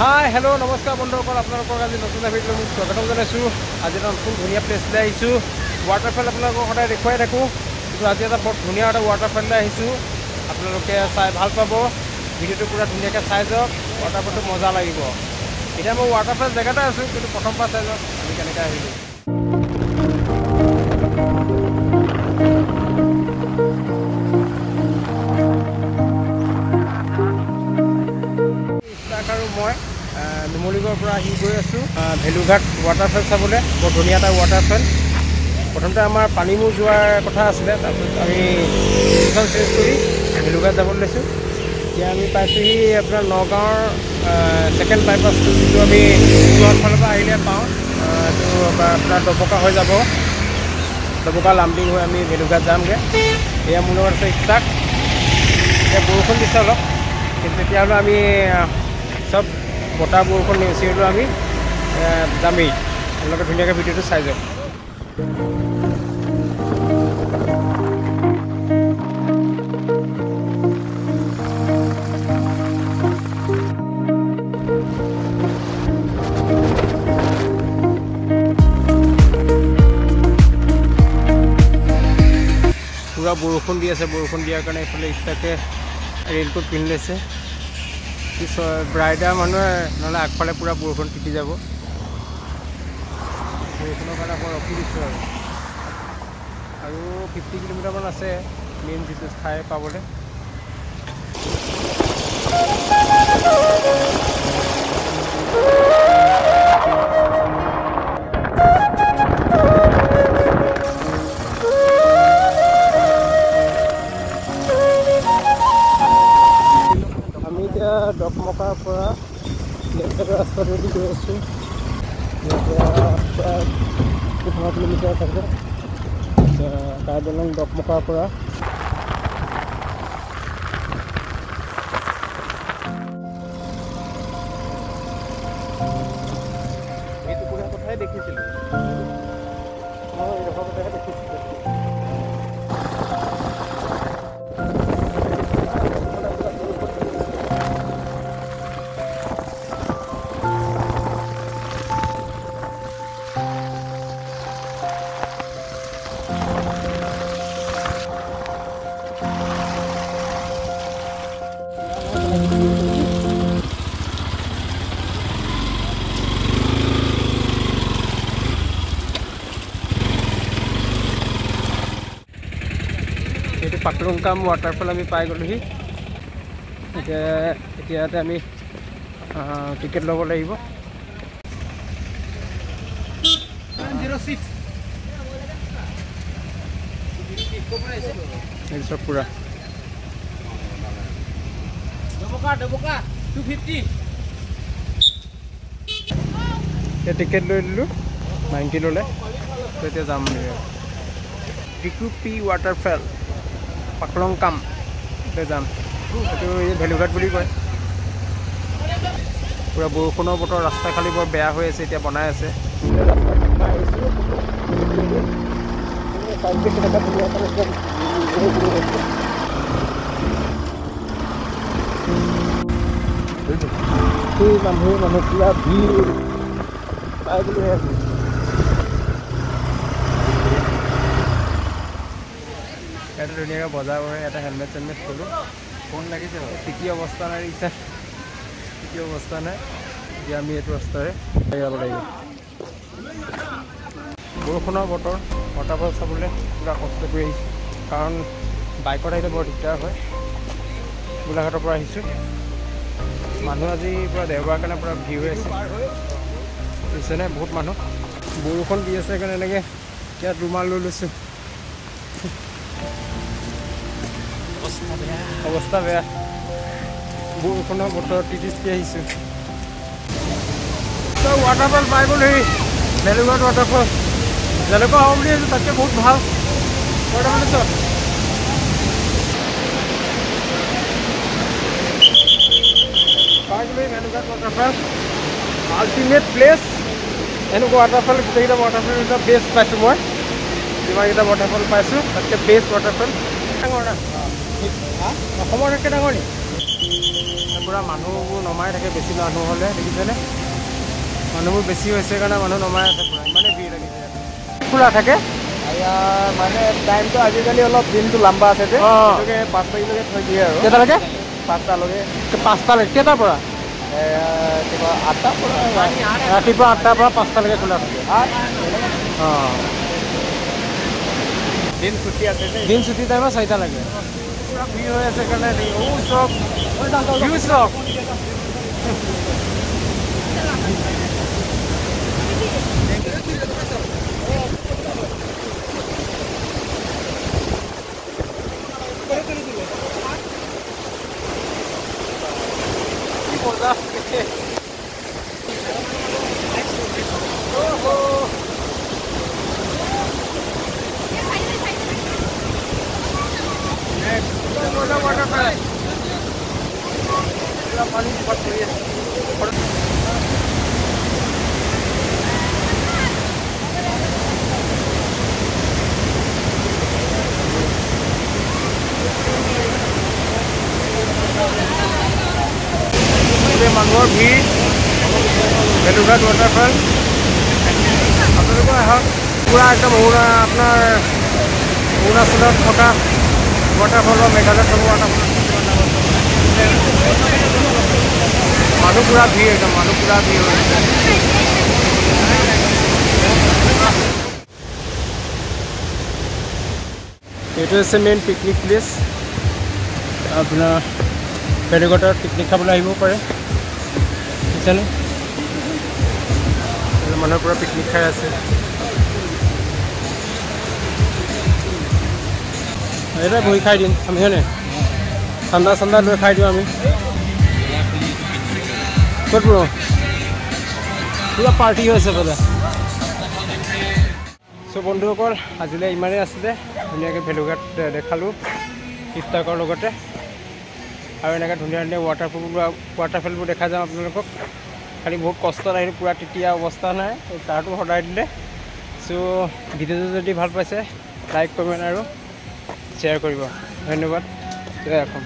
Hi hello' নমস্কাৰ বন্ধুসকল, আপোনালোকক আজি নতুন ভিডিঅ'লৈ মোক স্বাগতম জনাইছোঁ। আজি এটা নতুন ধুনীয়া প্লেচলৈ আহিছোঁ। ৱাটাৰফল আপোনালোকক সদায় দেখুৱাই থাকোঁ, কিন্তু আজি এটা বৰ ধুনীয়া এটা ৱাটাৰফললৈ আহিছোঁ। আপোনালোকে চাই ভাল পাব, ভিডিঅ'টো পূৰা ধুনীয়াকৈ চাই যাওক, ৱাটাৰফলটো মজা লাগিব। এতিয়া মই ৱাটাৰফল জেগাতে আছোঁ, কিন্তু প্ৰথমবাৰ চাই যাওক আমি কেনেকৈ আহিলোঁ। আৰু মই নুমলীগড়ৰ পৰা আহি গৈ আছোঁ ভেলুঘাট ৱাটাৰফল চাবলৈ। বৰ ধুনীয়া এটা ৱাটাৰফল। প্ৰথমতে আমাৰ পানীমূৰ যোৱাৰ কথা আছিলে, তাৰপিছত আমি ডিচিশ্যন চেঞ্জ কৰি ভেলুঘাট যাবলৈ লৈছোঁ। এতিয়া আমি পাইছোঁহি আপোনাৰ নগাঁৱৰ ছেকেণ্ড বাইপাছটো, যিটো আমি যোৰহাট ফালৰ পৰা আহিলে পাওঁ। এইটো আপোনাৰ ডবকা হৈ যাব, ডবকা লামডিং হৈ আমি ভেলুঘাট যামগৈ। এয়া মোৰ লগত আছে ইষ্টাক। এতিয়া বৰষুণ দিছে অলপ, কিন্তু তেতিয়াহ'লে আমি চব বতাহ বৰষুণ নেওচি হ'লেও আমি যামেই। আপোনালোকে ধুনীয়াকৈ ভিডিঅ'টো চাই যাওক। পূৰা বৰষুণ দি আছে, বৰষুণ দিয়াৰ কাৰণে এইফালে ইষ্টাকে ৰেইনকোট পিন্ধি লৈছে। ব্ৰাইডাৰ মানুহে নহ'লে আগফালে পূৰা বৰষুণ তিতি যাব। বৰষুণৰ কাৰণে মই ৰখি দিছোঁ আৰু 50 কিলোমিটাৰমান আছে মেইন যিটো ঠাই পাবলৈ। ডকমকাৰ পৰা লেফ্ট চাইডৰ ৰাস্তাটোৱেদি গৈ আছোঁ। ইয়াৰ পৰা প্ৰায় 15 কিলোমিটাৰ থাকে কাৰ্বি আংলং ডকমকাৰ পৰা। এইটো পুৰা কথাই দেখিছিলোঁ, এইডোখৰ কথাহে দেখিছিলোঁ। এইটো পাকলংকাম ৱাটাৰফল আমি পাই গ'লোহি। এতিয়া ইয়াতে আমি টিকেট ল'ব লাগিব। চব পূৰা এতিয়া টিকেট লৈ দিলোঁ, 90 ল'লে। এতিয়া যাম টিকুপি ৱাটাৰফল পাকলংকাম যাম। এইটো এই ভেলুঘাট বুলি কয়। পূৰা বৰষুণৰ বতৰ, ৰাস্তা খালি বৰ বেয়া হৈ আছে, এতিয়া বনাই আছে। মানুহ পূৰা ভিৰ পাই বুলি হৈ আছে। ইয়াতে ধুনীয়াকৈ বজাৰ কৰে, এটা হেলমেট চেলমেট থ'লোঁ। ফোন লাগিছে, টিকি অৱস্থা নাই, ৰিক্সা টিকি অৱস্থা নাই। এতিয়া আমি এইটো ৰাস্তাৰে যাব লাগিব। বৰষুণৰ বতৰ, ৱাটাৰফল চাবলৈ পূৰা কষ্ট কৰি আহিছোঁ, কাৰণ বাইকত আহিলে বৰ দিগদাৰ হয়। গোলাঘাটৰ পৰা আহিছোঁ। মানুহ আজি পূৰা দেওবাৰ কাৰণে পূৰা ভিৰ হৈ আছে, বুজিছেনে? বহুত মানুহ। বৰষুণ দি আছে কাৰণে এনেকৈ ইয়াত ৰুমাল লৈ লৈছোঁ। অৱস্থা বেয়া, বৰষুণৰ বতৰ তিতি আহিছোঁ। ৱাটাৰফল পাই গ'ল, হেৰি ভেলুঘাট ৱাটাৰফল। যেনেকুৱা হ'ব বুলি ভাবিছোঁ তাতকৈ বহুত ভাল ৱাটাৰফল। পাই গ'লো ভেলুঘাট ৱাটাৰফল, আল্টিমেট প্লেচ। এনেকুৱা ৱাটাৰফল গোটেইকেইটা ৱাটাৰফল এটা বেষ্ট পাইছোঁ মই। যিমানকেইটা ৱাটাৰফল পাইছোঁ তাতকৈ বেষ্ট ৱাটাৰফল। অসমৰ একে ডাঙৰ নি পুৰা মানুহবোৰ নমাই থাকে বেছি মানুহ হ'লে দেখিছেনে মানুহবোৰ বেছি হৈছে কাৰণে মানুহ নমাই আছে পুৰা ইমানে ভিৰ লাগিছে খোলা থাকে মানে টাইমটো আজিকালি অলপ দিনটো লম্বা আছে যে 5 বাজিলৈকে থৈ দিয়ে আৰু কেইটালৈকে 5টালৈকে 5টালৈকে কেইটাৰ পৰা কিবা 8টাৰ পৰা ৰাতিপুৱা 8টাৰ পৰা 5টালৈকে খোলা থাকে দিন ছুটি আছে যে দিন ছুটি টাইমত 4টা লাগে পুৰা ভিৰ হৈ আছে কাৰণে চব চব মানুহৰ ভিৰ ভেলুঘাট ৱাটাৰফল আপোনালোকে আহক পুৰা একদম আপোনাৰ অৰুণাচলত থকা ৱাটাৰফলৰ মেঘালয়ত থকা ৱাটাৰফলত মানুহ পুৰা ভিৰ একদম মানুহ পুৰা ভিৰ হৈছে এইটো হৈছে মেইন পিকনিক প্লেচ আপোনাৰ ভেলুঘাটত পিকনিক খাবলৈ আহিব পাৰে বুজিছেনে মানুহৰ পৰা পিকনিক খাই আছে এইটা বহি খাই দিম আমি হয়নে ঠাণ্ডা ঠাণ্ডা লৈ খাই দিওঁ আমি ক'ত পুৰা পাৰ্টি হৈছে বোলে চ' বন্ধুসকল আজিলৈ ইমানেই আছিলে ধুনীয়াকৈ ভেলুঘাট দেখালোঁ ইফতাকৰ লগতে আৰু এনেকৈ ধুনীয়া ধুনীয়া ৱাটাৰফলবোৰ দেখা যাম আপোনালোকক খালি বহুত কষ্টত আহিলোঁ পুৰা তেতিয়া অৱস্থা নাই তাৰটো সদায় দিলে চ' ভিডিঅ'টো যদি ভাল পাইছে লাইক কমেণ্ট আৰু শ্বেয়াৰ কৰিব ধন্যবাদ জয় অসম